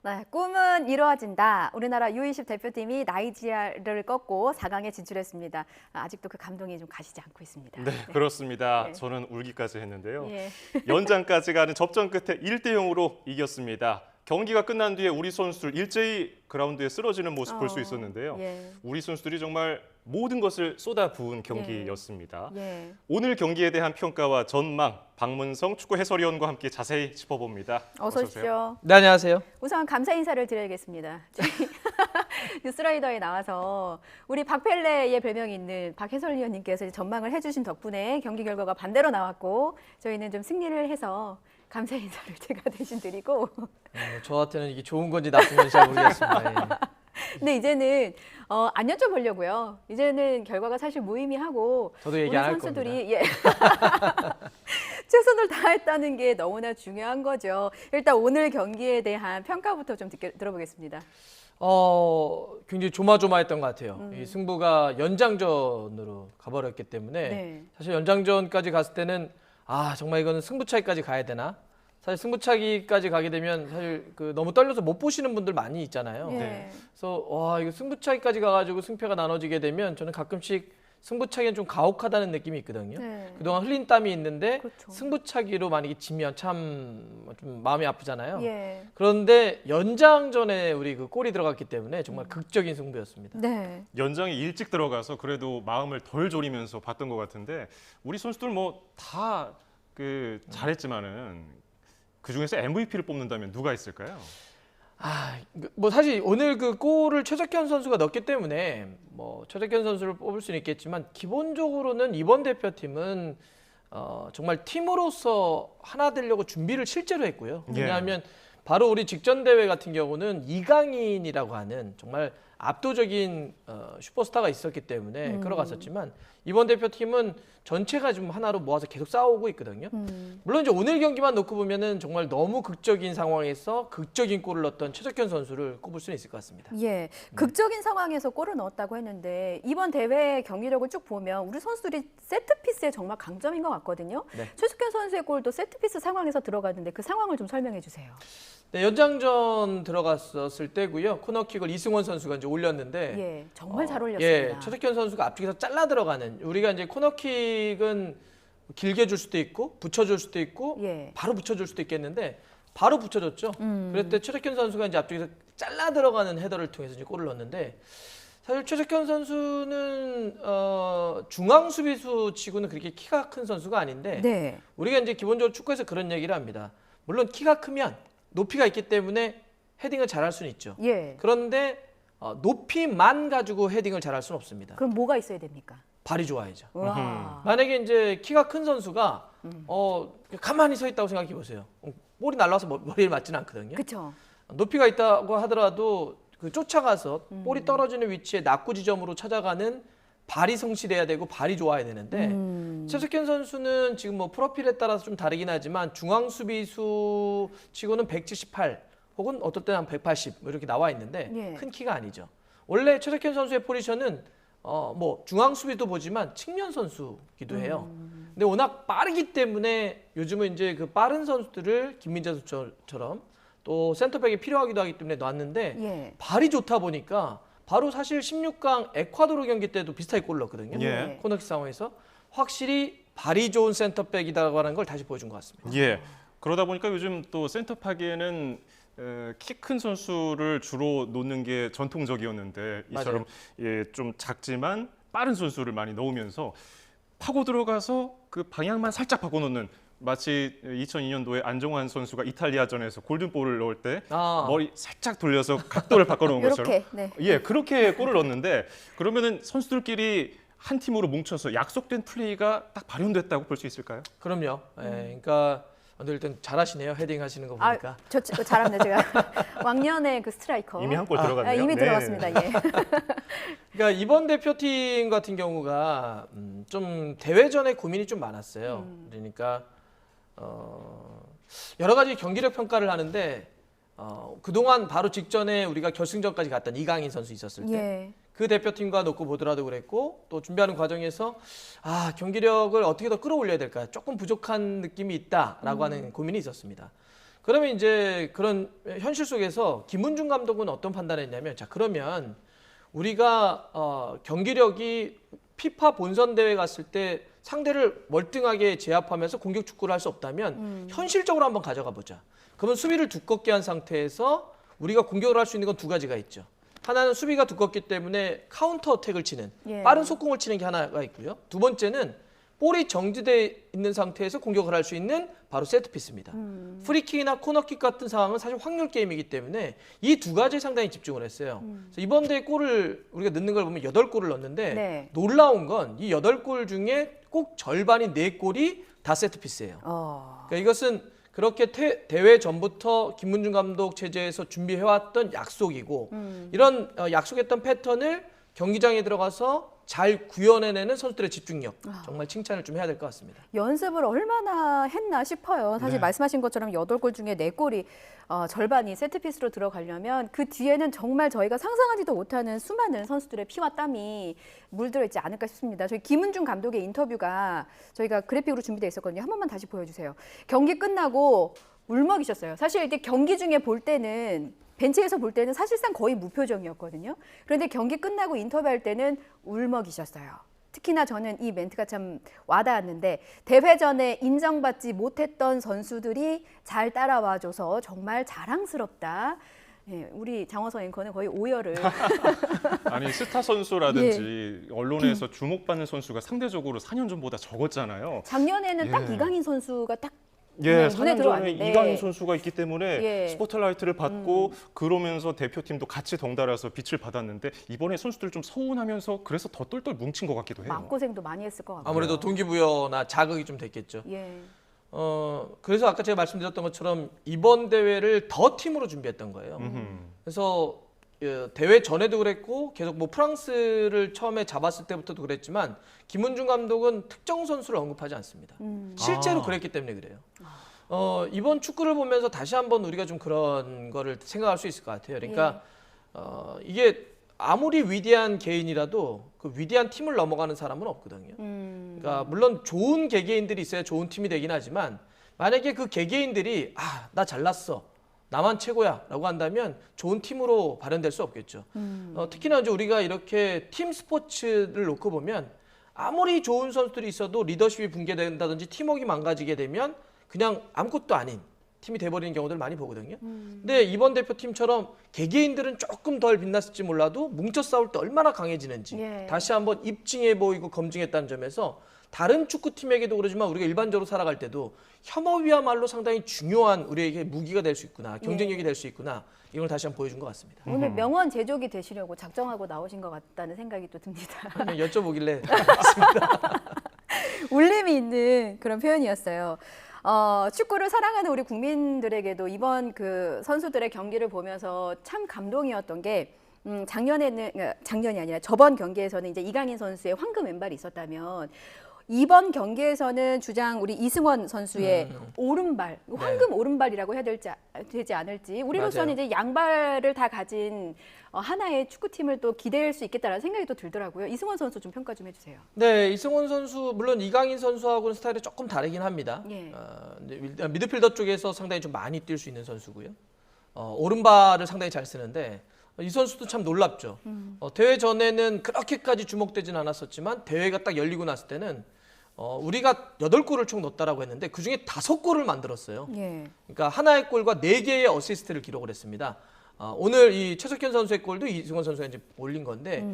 네, 꿈은 이루어진다. 우리나라 U20 대표팀이 나이지리아를 꺾고 4강에 진출했습니다. 아직도 그 감동이 좀 가시지 않고 있습니다. 네, 그렇습니다. 네. 저는 울기까지 했는데요. 예. 연장까지 가는 접전 끝에 1대0으로 이겼습니다. 경기가 끝난 뒤에 우리 선수들 일제히 그라운드에 쓰러지는 모습 볼 수 있었는데요. 예. 우리 선수들이 정말 모든 것을 쏟아부은 경기였습니다. 예. 오늘 경기에 대한 평가와 전망, 박문성 축구 해설위원과 함께 자세히 짚어봅니다. 어서 오십시오. 네, 안녕하세요. 우선 감사 인사를 드려야겠습니다. 저희 뉴스라이더에 나와서 우리 박펠레의 별명이 있는 박 해설위원님께서 전망을 해주신 덕분에 경기 결과가 반대로 나왔고 저희는 좀 승리를 해서 감사 인사를 제가 대신 드리고 저한테는 이게 좋은 건지 나쁜 건지 잘 모르겠습니다. 예. 근데 이제는 안 여쭤보려고요. 이제는 결과가 사실 무의미하고 저도 얘기 우리 안 할 선수들이 최선을 다했다는 게 너무나 중요한 거죠. 일단 오늘 경기에 대한 평가부터 좀 들어보겠습니다. 굉장히 조마조마했던 것 같아요. 이 승부가 연장전으로 가버렸기 때문에 네. 사실 연장전까지 갔을 때는 정말 이거는 승부차기까지 가야 되나? 사실 승부차기까지 가게 되면 사실 너무 떨려서 못 보시는 분들 많이 있잖아요. 네. 그래서 이거 승부차기까지 가가지고 승패가 나눠지게 되면 저는 가끔씩 승부차기는 좀 가혹하다는 느낌이 있거든요. 네. 그동안 흘린 땀이 있는데 그렇죠. 승부차기로 만약에 지면 참 좀 마음이 아프잖아요. 예. 그런데 연장전에 우리 그 골이 들어갔기 때문에 정말 극적인 승부였습니다. 네. 연장이 일찍 들어가서 그래도 마음을 덜 졸이면서 봤던 것 같은데 우리 선수들 뭐 다 잘했지만은 그 중에서 MVP를 뽑는다면 누가 있을까요? 뭐 사실 오늘 그 골을 최석현 선수가 넣었기 때문에 뭐 최석현 선수를 뽑을 수는 있겠지만 기본적으로는 이번 대표팀은 정말 팀으로서 하나 되려고 준비를 실제로 했고요. 왜냐하면 바로 우리 직전 대회 같은 경우는 이강인이라고 하는 정말 압도적인 슈퍼스타가 있었기 때문에 끌어갔었지만 이번 대표팀은 전체가 좀 하나로 모아서 계속 싸우고 있거든요. 물론 이제 오늘 경기만 놓고 보면은 정말 너무 극적인 상황에서 극적인 골을 넣었던 최석현 선수를 꼽을 수는 있을 것 같습니다. 예, 극적인 상황에서 골을 넣었다고 했는데 이번 대회 경기력을 쭉 보면 우리 선수들이 세트피스에 정말 강점인 것 같거든요. 네. 최석현 선수의 골도 세트피스 상황에서 들어갔는데 그 상황을 좀 설명해 주세요. 네, 연장전 들어갔었을 때고요. 코너킥을 이승원 선수가 이제 올렸는데 예, 정말 잘 올렸습니다. 예, 최석현 선수가 앞쪽에서 잘라 들어가는 우리가 이제 코너킥은 길게 줄 수도 있고 붙여줄 수도 있고 예. 바로 붙여줄 수도 있겠는데 바로 붙여줬죠. 그럴 때 최석현 선수가 이제 앞쪽에서 잘라 들어가는 헤더를 통해서 이제 골을 넣었는데 사실 최석현 선수는 중앙 수비수 치고는 그렇게 키가 큰 선수가 아닌데 네. 우리가 이제 기본적으로 축구에서 그런 얘기를 합니다. 물론 키가 크면 높이가 있기 때문에 헤딩을 잘할 수는 있죠. 예. 그런데 높이만 가지고 헤딩을 잘할 수는 없습니다. 그럼 뭐가 있어야 됩니까? 발이 좋아야죠. 와. 만약에 이제 키가 큰 선수가 가만히 서 있다고 생각해 보세요. 볼이 날라와서 머리를 맞지는 않거든요. 그렇죠. 높이가 있다고 하더라도 그 쫓아가서 볼이 떨어지는 위치에 낙구 지점으로 찾아가는 발이 성실해야 되고 발이 좋아야 되는데 최석현 선수는 지금 뭐 프로필에 따라서 좀 다르긴 하지만 중앙 수비수 치고는 178 혹은 어떨 때는 한 180 이렇게 나와 있는데 예. 큰 키가 아니죠. 원래 최석현 선수의 포지션은 뭐 중앙 수비도 보지만 측면 선수기도 해요. 근데 워낙 빠르기 때문에 요즘은 이제 그 빠른 선수들을 김민재 선수처럼 또 센터백이 필요하기도 하기 때문에 놨는데 예. 발이 좋다 보니까 바로 사실 16강 에콰도르 경기 때도 비슷하게 골을 넣었거든요. 예. 코너킥 상황에서 확실히 발이 좋은 센터백이라고 하는 걸 다시 보여준 것 같습니다. 예. 그러다 보니까 요즘 또 센터파기에는 키 큰 선수를 주로 놓는 게 전통적이었는데 이처럼 좀 작지만 빠른 선수를 많이 넣으면서 파고 들어가서 그 방향만 살짝 바꿔놓는 마치 2002년도에 안정환 선수가 이탈리아전에서 골든볼을 넣을 때 머리 살짝 돌려서 각도를 바꿔놓은 것처럼 이렇게. 네. 예, 그렇게 골을 넣었는데 그러면은 선수들끼리 한 팀으로 뭉쳐서 약속된 플레이가 딱 발현됐다고 볼 수 있을까요? 그럼요. 예, 그러니까 일단 잘하시네요. 헤딩 하시는 거 보니까. 저 잘합니다. 제가 왕년의 그 스트라이커. 이미 한 골 들어갔네요. 이미 네. 들어갔습니다. 예. 그러니까 이번 대표팀 같은 경우가 좀 대회전에 고민이 좀 많았어요. 그러니까 여러 가지 경기력 평가를 하는데 그동안 바로 직전에 우리가 결승전까지 갔던 이강인 선수 있었을 때 예. 그 대표팀과 놓고 보더라도 그랬고 또 준비하는 과정에서 경기력을 어떻게 더 끌어올려야 될까 조금 부족한 느낌이 있다라고 하는 고민이 있었습니다. 그러면 이제 그런 현실 속에서 김문중 감독은 어떤 판단을 했냐면, 자 그러면 우리가 경기력이 피파 본선 대회 갔을 때 상대를 월등하게 제압하면서 공격 축구를 할 수 없다면 현실적으로 한번 가져가 보자. 그러면 수비를 두껍게 한 상태에서 우리가 공격을 할 수 있는 건 두 가지가 있죠. 하나는 수비가 두껍기 때문에 카운터 어택을 치는 예. 빠른 속공을 치는 게 하나가 있고요. 두 번째는 볼이 정지되어 있는 상태에서 공격을 할 수 있는 바로 세트피스입니다. 프리킥이나 코너킥 같은 상황은 사실 확률 게임이기 때문에 이 두 가지에 상당히 집중을 했어요. 그래서 이번 대회 골을 우리가 넣는 걸 보면 8골을 넣었는데 네. 놀라운 건 이 8골 중에 꼭 절반인 4골이 다 세트피스예요. 그러니까 이것은 그렇게 대회 전부터 김문중 감독 체제에서 준비해왔던 약속이고 이런 약속했던 패턴을 경기장에 들어가서 잘 구현해내는 선수들의 집중력 정말 칭찬을 좀 해야 될 것 같습니다. 연습을 얼마나 했나 싶어요. 사실 네. 말씀하신 것처럼 8골 중에 4골이 절반이 세트피스로 들어가려면 그 뒤에는 정말 저희가 상상하지도 못하는 수많은 선수들의 피와 땀이 물들어 있지 않을까 싶습니다. 저희 김은중 감독의 인터뷰가 저희가 그래픽으로 준비되어 있었거든요. 한 번만 다시 보여주세요. 경기 끝나고 울먹이셨어요. 사실 이렇게 경기 중에 볼 때는 벤치에서 볼 때는 사실상 거의 무표정이었거든요. 그런데 경기 끝나고 인터뷰할 때는 울먹이셨어요. 특히나 저는 이 멘트가 참 와닿았는데 대회 전에 인정받지 못했던 선수들이 잘 따라와줘서 정말 자랑스럽다. 예, 우리 장호선 앵커는 거의 오열을. 아니 스타 선수라든지 언론에서 주목받는 선수가 상대적으로 4년 전보다 적었잖아요. 작년에는 딱 예. 이강인 선수가 딱 예, 눈에 4년 전에 들어왔는데. 이강인 선수가 있기 때문에 예. 스포트라이트를 받고 그러면서 대표팀도 같이 덩달아서 빛을 받았는데 이번에 선수들 좀 서운하면서 그래서 더 똘똘 뭉친 것 같기도 해요. 마음고생도 많이 했을 것 같고요. 아무래도 동기부여나 자극이 좀 됐겠죠. 예. 그래서 아까 제가 말씀드렸던 것처럼 이번 대회를 더 팀으로 준비했던 거예요. 그래서 대회 전에도 그랬고 계속 뭐 프랑스를 처음에 잡았을 때부터도 그랬지만 김문중 감독은 특정 선수를 언급하지 않습니다. 실제로 그랬기 때문에 그래요. 이번 축구를 보면서 다시 한번 우리가 좀 그런 거를 생각할 수 있을 것 같아요. 그러니까 이게 아무리 위대한 개인이라도 그 위대한 팀을 넘어가는 사람은 없거든요. 그러니까 물론 좋은 개개인들이 있어야 좋은 팀이 되긴 하지만 만약에 그 개개인들이 나 잘났어. 나만 최고야라고 한다면 좋은 팀으로 발현될 수 없겠죠. 특히나 이제 우리가 이렇게 팀 스포츠를 놓고 보면 아무리 좋은 선수들이 있어도 리더십이 붕괴된다든지 팀워크가 망가지게 되면 그냥 아무것도 아닌 팀이 돼버리는 경우들 많이 보거든요. 근데 이번 대표팀처럼 개개인들은 조금 덜 빛났을지 몰라도 뭉쳐 싸울 때 얼마나 강해지는지 예. 다시 한번 입증해 보이고 검증했다는 점에서 다른 축구팀에게도 그러지만 우리가 일반적으로 살아갈 때도 협업이야말로 상당히 중요한 우리에게 무기가 될 수 있구나, 경쟁력이 될 수 있구나, 이걸 다시 한번 보여준 것 같습니다. 오늘 명언 제조기 되시려고 작정하고 나오신 것 같다는 생각이 또 듭니다. 그냥 여쭤보길래 울림이 있는 그런 표현이었어요. 축구를 사랑하는 우리 국민들에게도 이번 그 선수들의 경기를 보면서 참 감동이었던 게 작년이 아니라 저번 경기에서는 이제 이강인 선수의 황금 왼발이 있었다면 이번 경기에서는 주장 우리 이승원 선수의 오른발, 황금 오른발이라고 해야 되지 않을지 우리로서는 맞아요. 이제 양발을 다 가진 하나의 축구팀을 또 기대할 수 있겠다라는 생각이 또 들더라고요. 이승원 선수 좀 평가 좀 해주세요. 네, 이승원 선수 물론 이강인 선수하고는 스타일이 조금 다르긴 합니다. 예. 일단 미드필더 쪽에서 상당히 좀 많이 뛸 수 있는 선수고요. 오른발을 상당히 잘 쓰는데 이 선수도 참 놀랍죠. 대회 전에는 그렇게까지 주목되진 않았었지만 대회가 딱 열리고 났을 때는 우리가 8골을 총 넣었다라고 했는데 그중에 5골을 만들었어요. 예. 그러니까 하나의 골과 4개의 어시스트를 기록을 했습니다. 오늘 이 최석현 선수의 골도 이승원 선수가 이제 올린 건데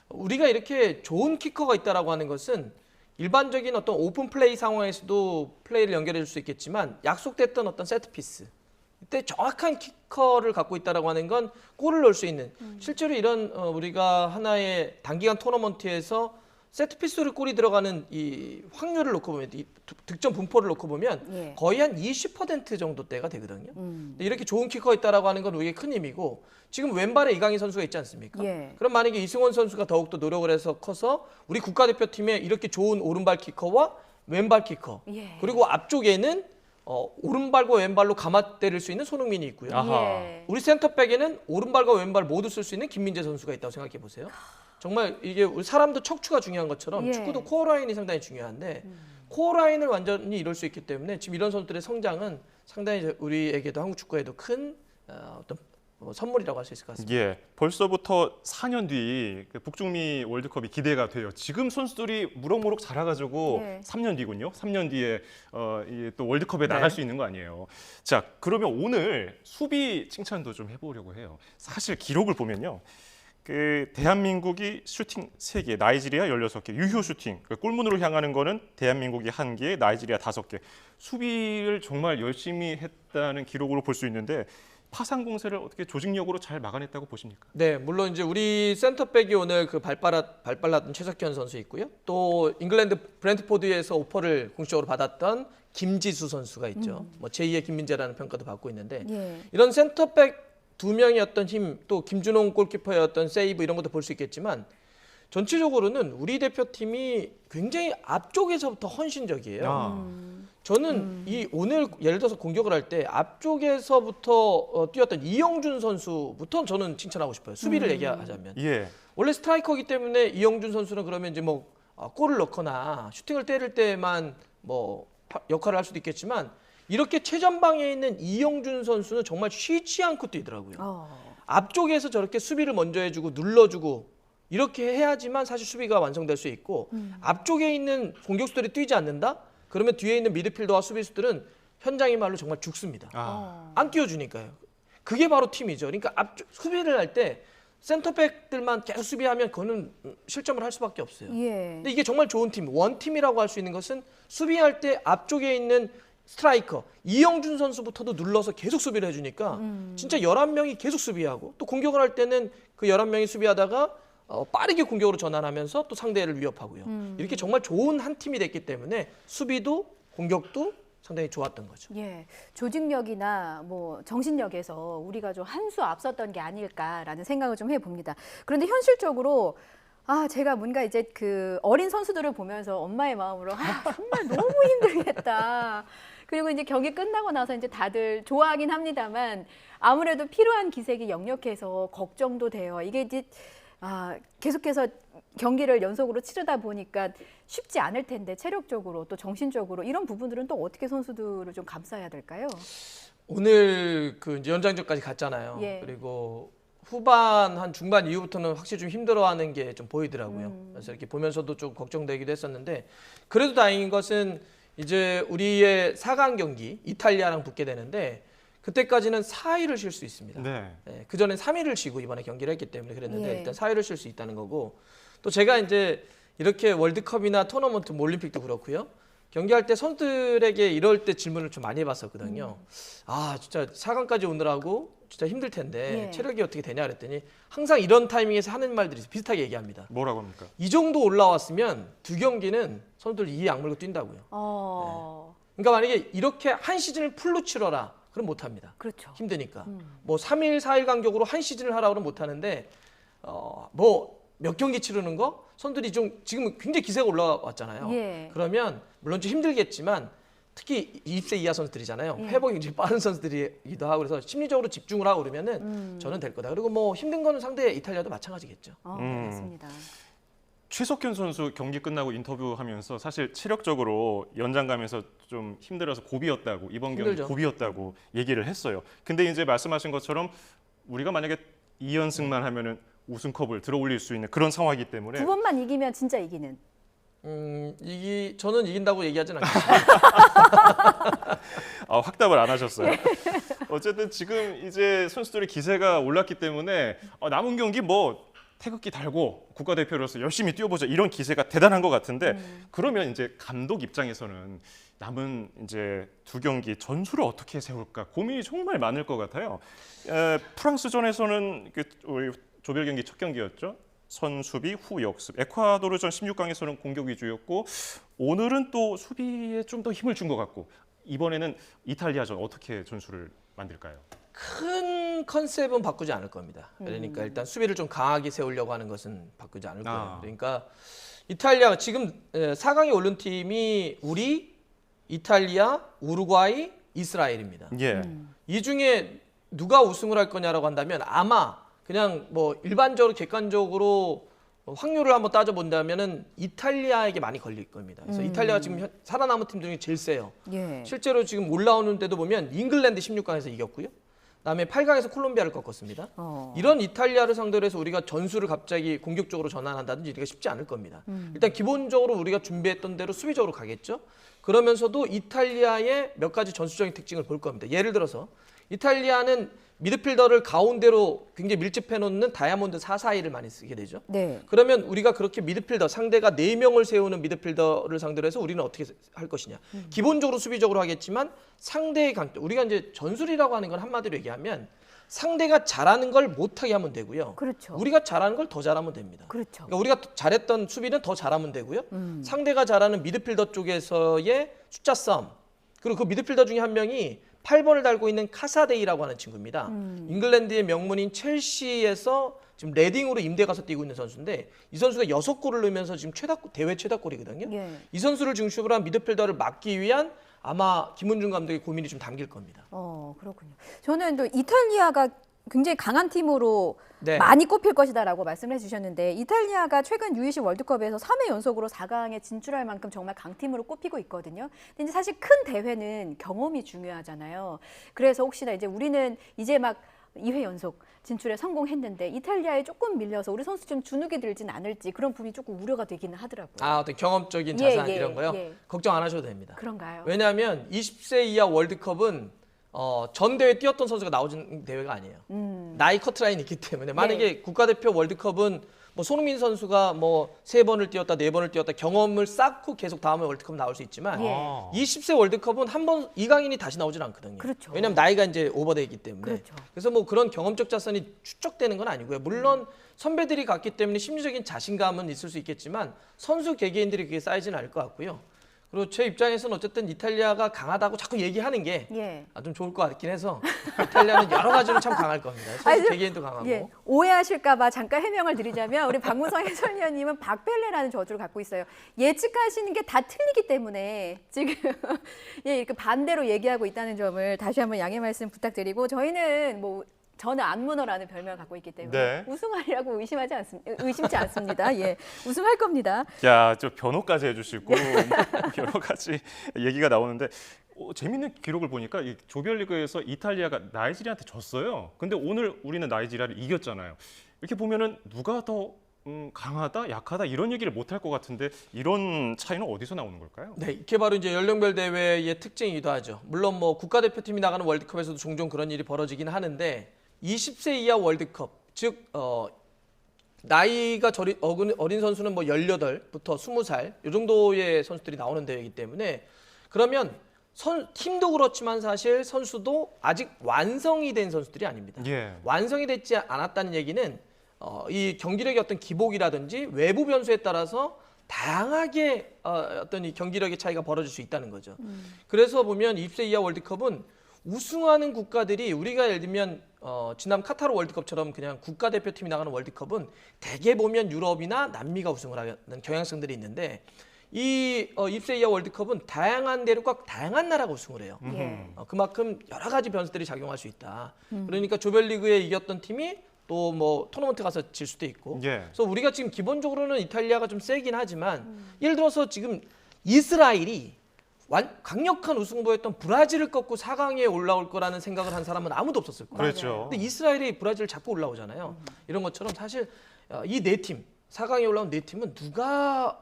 우리가 이렇게 좋은 키커가 있다라고 하는 것은 일반적인 어떤 오픈 플레이 상황에서도 플레이를 연결해 줄 수 있겠지만 약속됐던 어떤 세트피스 이때 정확한 키커를 갖고 있다라고 하는 건 골을 넣을 수 있는 실제로 이런 우리가 하나의 단기간 토너먼트에서 세트피스로 골이 들어가는 이 확률을 놓고 보면 이 득점 분포를 놓고 보면 예. 거의 한 20% 정도대가 되거든요. 근데 이렇게 좋은 키커가 있다라고 하는 건 우리에게 큰 힘이고 지금 왼발에 이강인 선수가 있지 않습니까? 예. 그럼 만약에 이승원 선수가 더욱더 노력을 해서 커서 우리 국가대표팀에 이렇게 좋은 오른발 키커와 왼발 키커 예. 그리고 앞쪽에는 오른발과 왼발로 감아 때릴 수 있는 손흥민이 있고요. 아하. 예. 우리 센터백에는 오른발과 왼발 모두 쓸 수 있는 김민재 선수가 있다고 생각해 보세요. 정말 이게 우리 사람도 척추가 중요한 것처럼 예. 축구도 코어 라인이 상당히 중요한데 코어 라인을 완전히 이룰 수 있기 때문에 지금 이런 선수들의 성장은 상당히 우리에게도 한국 축구에도 큰 어떤 선물이라고 할 수 있을 것 같습니다. 예, 벌써부터 4년 뒤그 북중미 월드컵이 기대가 돼요. 지금 선수들이 무럭무럭 자라가지고 예. 3년 뒤군요. 3년 뒤에 또 월드컵에 나갈 네. 수 있는 거 아니에요. 자, 그러면 오늘 수비 칭찬도 좀 해보려고 해요. 사실 기록을 보면요. 그 대한민국이 슈팅 3개, 나이지리아 16개, 유효 슈팅, 그 골문으로 향하는 거는 대한민국이 1개, 나이지리아 5개. 수비를 정말 열심히 했다는 기록으로 볼 수 있는데 파상 공세를 어떻게 조직력으로 잘 막아냈다고 보십니까? 네, 물론 이제 우리 센터백이 오늘 그 발빨랐던 최석현 선수 있고요. 또 잉글랜드 브랜트포드에서 오퍼를 공식적으로 받았던 김지수 선수가 있죠. 뭐 제2의 김민재라는 평가도 받고 있는데 예. 이런 센터백 2명의 어떤 힘, 또 김준홍 골키퍼의 어떤 세이브 이런 것도 볼 수 있겠지만 전체적으로는 우리 대표팀이 굉장히 앞쪽에서부터 헌신적이에요. 저는 이 오늘 예를 들어서 공격을 할 때 앞쪽에서부터 뛰었던 이영준 선수부터 저는 칭찬하고 싶어요. 수비를 얘기하자면. 예. 원래 스트라이커이기 때문에 이영준 선수는 그러면 이제 뭐 골을 넣거나 슈팅을 때릴 때만 뭐 역할을 할 수도 있겠지만 이렇게 최전방에 있는 이영준 선수는 정말 쉬지 않고 뛰더라고요. 앞쪽에서 저렇게 수비를 먼저 해주고 눌러주고 이렇게 해야지만 사실 수비가 완성될 수 있고 앞쪽에 있는 공격수들이 뛰지 않는다? 그러면 뒤에 있는 미드필더와 수비수들은 현장의 말로 정말 죽습니다. 안 뛰어주니까요. 그게 바로 팀이죠. 그러니까 앞쪽 수비를 할 때 센터백들만 계속 수비하면 그거는 실점을 할 수밖에 없어요. 예. 근데 이게 정말 좋은 팀, 원팀이라고 할 수 있는 것은 수비할 때 앞쪽에 있는 스트라이커 이영준 선수부터도 눌러서 계속 수비를 해주니까 진짜 11명이 계속 수비하고 또 공격을 할 때는 그 11명이 수비하다가 빠르게 공격으로 전환하면서 또 상대를 위협하고요. 이렇게 정말 좋은 한 팀이 됐기 때문에 수비도 공격도 상당히 좋았던 거죠. 예, 조직력이나 뭐 정신력에서 우리가 좀 한 수 앞섰던 게 아닐까라는 생각을 좀 해봅니다. 그런데 현실적으로 제가 뭔가 이제 그 어린 선수들을 보면서 엄마의 마음으로 정말 너무 힘들겠다. 그리고 이제 경기 끝나고 나서 이제 다들 좋아하긴 합니다만 아무래도 필요한 기색이 역력해서 걱정도 돼요. 이게 이제 계속해서 경기를 연속으로 치르다 보니까 쉽지 않을 텐데 체력적으로 또 정신적으로 이런 부분들은 또 어떻게 선수들을 좀 감싸야 될까요? 오늘 그 이제 연장전까지 갔잖아요. 예. 그리고 후반 한 중반 이후부터는 확실히 좀 힘들어하는 게 좀 보이더라고요. 그래서 이렇게 보면서도 좀 걱정되기도 했었는데 그래도 다행인 것은 이제 우리의 4강 경기 이탈리아랑 붙게 되는데 그때까지는 4일을 쉴 수 있습니다. 네. 네, 그전엔 3일을 쉬고 이번에 경기를 했기 때문에 그랬는데 예. 일단 4일을 쉴 수 있다는 거고 또 제가 이제 이렇게 월드컵이나 토너먼트, 뭐 올림픽도 그렇고요. 경기할 때 선수들에게 이럴 때 질문을 좀 많이 해봤었거든요. 진짜 4강까지 오느라고 진짜 힘들 텐데 예. 체력이 어떻게 되냐 그랬더니 항상 이런 타이밍에서 하는 말들이 비슷하게 얘기합니다. 뭐라고 합니까? 이 정도 올라왔으면 2경기는 선수들 이 악물고 뛴다고요. 그러니까 만약에 이렇게 한 시즌을 풀로 치러라. 그럼 못 합니다. 그렇죠. 힘드니까. 뭐 3일, 4일 간격으로 한 시즌을 하라고 못 하는데 뭐 몇 경기 치르는 거 선수들이 좀 지금 굉장히 기세가 올라왔잖아요. 예. 그러면 물론 좀 힘들겠지만 특히 20세 이하 선수들이잖아요. 예. 회복이 굉장히 빠른 선수들이기도 하고 그래서 심리적으로 집중을 하고 그러면은 저는 될 거다. 그리고 뭐 힘든 거는 상대 이탈리아도 마찬가지겠죠. 알겠습니다. 최석현 선수 경기 끝나고 인터뷰하면서 사실 체력적으로 연장 가면서 좀 힘들어서 고비였다고 이번 경기 힘들죠. 고비였다고 얘기를 했어요. 근데 이제 말씀하신 것처럼 우리가 만약에 2연승만 하면은 우승컵을 들어올릴 수 있는 그런 상황이기 때문에 9번만 이기면 진짜 이기는. 저는 이긴다고 얘기하진 않겠습니다. 확답을 안 하셨어요. 어쨌든 지금 이제 선수들의 기세가 올랐기 때문에 남은 경기 뭐 태극기 달고 국가대표로서 열심히 뛰어보자 이런 기세가 대단한 것 같은데 그러면 이제 감독 입장에서는 남은 이제 2경기 전술을 어떻게 세울까 고민이 정말 많을 것 같아요. 프랑스전에서는 우리 조별 경기 첫 경기였죠. 선수비 후 역습. 에콰도르전 16강에서는 공격 위주였고 오늘은 또 수비에 좀 더 힘을 준 것 같고 이번에는 이탈리아전 어떻게 전술을 만들까요? 큰 컨셉은 바꾸지 않을 겁니다. 그러니까 일단 수비를 좀 강하게 세우려고 하는 것은 바꾸지 않을 거예요. 그러니까 이탈리아가 지금 4강에 오른 팀이 우리, 이탈리아, 우루과이, 이스라엘입니다. 예. 이 중에 누가 우승을 할 거냐라고 한다면 아마 그냥 뭐 일반적으로 객관적으로 확률을 한번 따져본다면은 이탈리아에게 많이 걸릴 겁니다. 그래서 이탈리아가 지금 살아남은 팀 중에 제일 세요. 예. 실제로 지금 올라오는데도 보면 잉글랜드 16강에서 이겼고요. 그다음에 8강에서 콜롬비아를 꺾었습니다. 이런 이탈리아를 상대로 해서 우리가 전술을 갑자기 공격적으로 전환한다든지 이게 쉽지 않을 겁니다. 일단 기본적으로 우리가 준비했던 대로 수비적으로 가겠죠. 그러면서도 이탈리아의 몇 가지 전술적인 특징을 볼 겁니다. 예를 들어서 이탈리아는 미드필더를 가운데로 굉장히 밀집해 놓는 다이아몬드 442를 많이 쓰게 되죠. 네. 그러면 우리가 그렇게 미드필더 상대가 4명을 세우는 미드필더를 상대로 해서 우리는 어떻게 할 것이냐. 기본적으로 수비적으로 하겠지만 상대의 강점. 우리가 이제 전술이라고 하는 건 한마디로 얘기하면 상대가 잘하는 걸 못하게 하면 되고요. 그렇죠. 우리가 잘하는 걸 더 잘하면 됩니다. 그렇죠. 그러니까 우리가 잘했던 수비는 더 잘하면 되고요. 상대가 잘하는 미드필더 쪽에서의 숫자 싸움. 그리고 그 미드필더 중에 한 명이 8번을 달고 있는 카사데이라고 하는 친구입니다. 잉글랜드의 명문인 첼시에서 지금 레딩으로 임대 가서 뛰고 있는 선수인데 이 선수가 6골을 넣으면서 지금 대회 최다골이거든요. 예. 이 선수를 중심으로 한 미드필더를 막기 위한 아마 김은중 감독의 고민이 좀 담길 겁니다. 그렇군요. 저는 또 이탈리아가 굉장히 강한 팀으로 네. 많이 꼽힐 것이다라고 말씀을 해주셨는데 이탈리아가 최근 U20 월드컵에서 3회 연속으로 4강에 진출할 만큼 정말 강팀으로 꼽히고 있거든요. 근데 이제 사실 큰 대회는 경험이 중요하잖아요. 그래서 혹시나 이제 우리는 이제 막 2회 연속 진출에 성공했는데 이탈리아에 조금 밀려서 우리 선수 좀 주눅이 들진 않을지 그런 부분이 조금 우려가 되기는 하더라고요. 어떤 경험적인 예, 자산 예, 이런 거요? 예. 걱정 안 하셔도 됩니다. 그런가요? 왜냐하면 20세 이하 월드컵은 전 대회 뛰었던 선수가 나오는 대회가 아니에요. 나이 커트라인이 있기 때문에 만약에 국가대표 월드컵은 뭐 손흥민 선수가 뭐 3번을 뛰었다, 4번을 뛰었다 경험을 쌓고 계속 다음에 월드컵 나올 수 있지만 예. 20세 월드컵은 한 번 이강인이 다시 나오질 않거든요. 그렇죠. 왜냐하면 나이가 이제 오버돼 있기 때문에. 그렇죠. 그래서 뭐 그런 경험적 자산이 축적되는 건 아니고요. 물론 선배들이 갔기 때문에 심리적인 자신감은 있을 수 있겠지만 선수 개개인들이 그게 쌓이지는 않을 것 같고요. 그리고 제 입장에서는 어쨌든 이탈리아가 강하다고 자꾸 얘기하는 게 좀 예. 좋을 것 같긴 해서 이탈리아는 여러 가지로 참 강할 겁니다. 선수 개개인도 강하고. 예, 오해하실까봐 잠깐 해명을 드리자면 우리 박문성 해설위원님은 박펠레라는 저주를 갖고 있어요. 예측하시는 게 다 틀리기 때문에 지금 예, 이렇게 반대로 얘기하고 있다는 점을 다시 한번 양해 말씀 부탁드리고 저희는 뭐 저는 안무너라는 별명을 갖고 있기 때문에 네. 우승하리라고 의심치 않습니다. 예, 우승할 겁니다. 야, 저 변호까지 해주시고 여러 가지 얘기가 나오는데 재밌는 기록을 보니까 이 조별리그에서 이탈리아가 나이지리아한테 졌어요. 근데 오늘 우리는 나이지리아를 이겼잖아요. 이렇게 보면은 누가 더 강하다, 약하다 이런 얘기를 못할 것 같은데 이런 차이는 어디서 나오는 걸까요? 네, 이게 바로 이제 연령별 대회의 특징이기도 하죠. 물론 뭐 국가대표팀이 나가는 월드컵에서도 종종 그런 일이 벌어지긴 하는데 20세 이하 월드컵, 즉 나이가 어린 선수는 뭐 18부터 20살 이 정도의 선수들이 나오는 대회이기 때문에 그러면 팀도 그렇지만 사실 선수도 아직 완성이 된 선수들이 아닙니다. 예. 완성이 됐지 않았다는 얘기는 이 경기력의 어떤 기복이라든지 외부 변수에 따라서 다양하게 어떤 이 경기력의 차이가 벌어질 수 있다는 거죠. 그래서 보면 20세 이하 월드컵은 우승하는 국가들이 우리가 예를 들면 지난 카타르 월드컵처럼 그냥 국가대표팀이 나가는 월드컵은 대개 보면 유럽이나 남미가 우승을 하는 경향성들이 있는데 이 20세 이하 월드컵은 다양한 대륙과 다양한 나라가 우승을 해요. 예. 그만큼 여러 가지 변수들이 작용할 수 있다. 그러니까 조별리그에 이겼던 팀이 또 뭐 토너먼트 가서 질 수도 있고. 예. 그래서 우리가 지금 기본적으로는 이탈리아가 좀 세긴 하지만 예를 들어서 지금 이스라엘이 강력한 우승부였던 브라질을 꺾고 4강에 올라올 거라는 생각을 한 사람은 아무도 없었을 거예요. 그렇죠. 근데 이스라엘이 브라질을 잡고 올라오잖아요. 이런 것처럼 사실 이 네 팀, 4강에 올라온 네 팀은 누가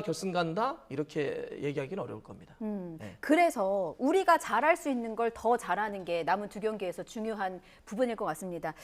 결승 간다 이렇게 얘기하기는 어려울 겁니다. 네. 그래서 우리가 잘할 수 있는 걸 더 잘하는 게 남은 두 경기에서 중요한 부분일 것 같습니다.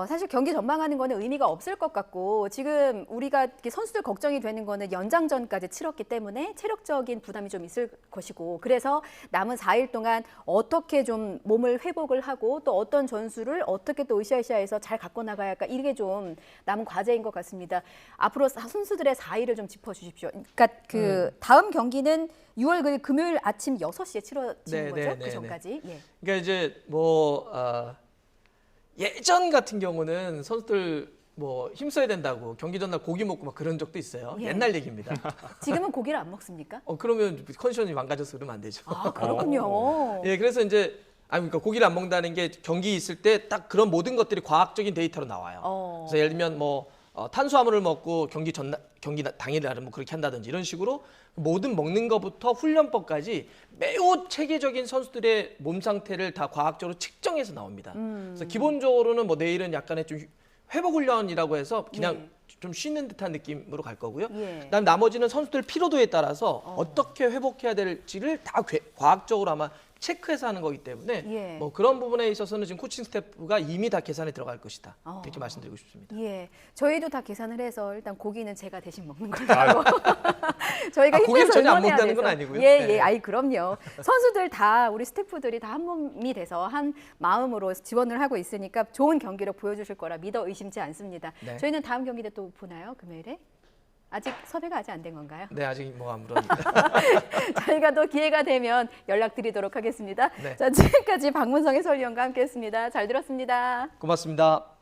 사실 경기 전망하는 거는 의미가 없을 것 같고 지금 우리가 이렇게 선수들 걱정이 되는 거는 연장전까지 치렀기 때문에 체력적인 부담이 좀 있을 것이고 그래서 남은 4일 동안 어떻게 좀 몸을 회복을 하고 또 어떤 전술을 어떻게 또 으쌰으쌰해서 잘 갖고 나가야 할까 이게 좀 남은 과제인 것 같습니다. 앞으로 선수들의 4일을 좀 짚어주십시오. 그러니까 그 다음 경기는 6월 그 금요일 아침 6시에 치러지는 거죠? 그 전까지. 예. 그러니까 이제 예전 같은 경우는 선수들 뭐 힘써야 된다고 경기 전날 고기 먹고 막 그런 적도 있어요. 예. 옛날 얘기입니다. 지금은 고기를 안 먹습니까? 그러면 컨디션이 망가져서 그러면 안 되죠. 아, 그렇군요. 예, 그래서 이제 그러니까 고기를 안 먹는다는 게 경기 있을 때 딱 그런 모든 것들이 과학적인 데이터로 나와요. 그래서 예를 들면 뭐 탄수화물을 먹고 경기 당일날은 뭐 그렇게 한다든지 이런 식으로 모든 먹는 것부터 훈련법까지 매우 체계적인 선수들의 몸 상태를 다 과학적으로 측정해서 나옵니다. 그래서 기본적으로는 뭐 내일은 약간의 좀 회복 훈련이라고 해서 그냥 네. 좀 쉬는 듯한 느낌으로 갈 거고요. 예. 그다음 나머지는 선수들 피로도에 따라서 어떻게 회복해야 될지를 다 과학적으로 아마 체크해서 하는 거기 때문에 예. 뭐 그런 부분에 있어서는 지금 코칭 스태프가 이미 다 계산에 들어갈 것이다. 이렇게 말씀드리고 싶습니다. 예, 저희도 다 계산을 해서 일단 고기는 제가 대신 먹는 걸로 하고 저희가 고기는 힘내서 전혀 안 응원해야 먹는다는 돼서. 건 아니고요. 예, 네. 예, 아이 그럼요. 선수들 다 우리 스태프들이 다 한 몸이 돼서 한 마음으로 지원을 하고 있으니까 좋은 경기력 보여주실 거라 믿어 의심치 않습니다. 네. 저희는 다음 경기 때 또 보나요, 금요일에? 아직 섭외가 아직 안 된 건가요? 네, 아직 뭐 아무런 저희가 또 기회가 되면 연락드리도록 하겠습니다. 네. 자, 지금까지 박문성 해설위원과 함께했습니다. 잘 들었습니다. 고맙습니다.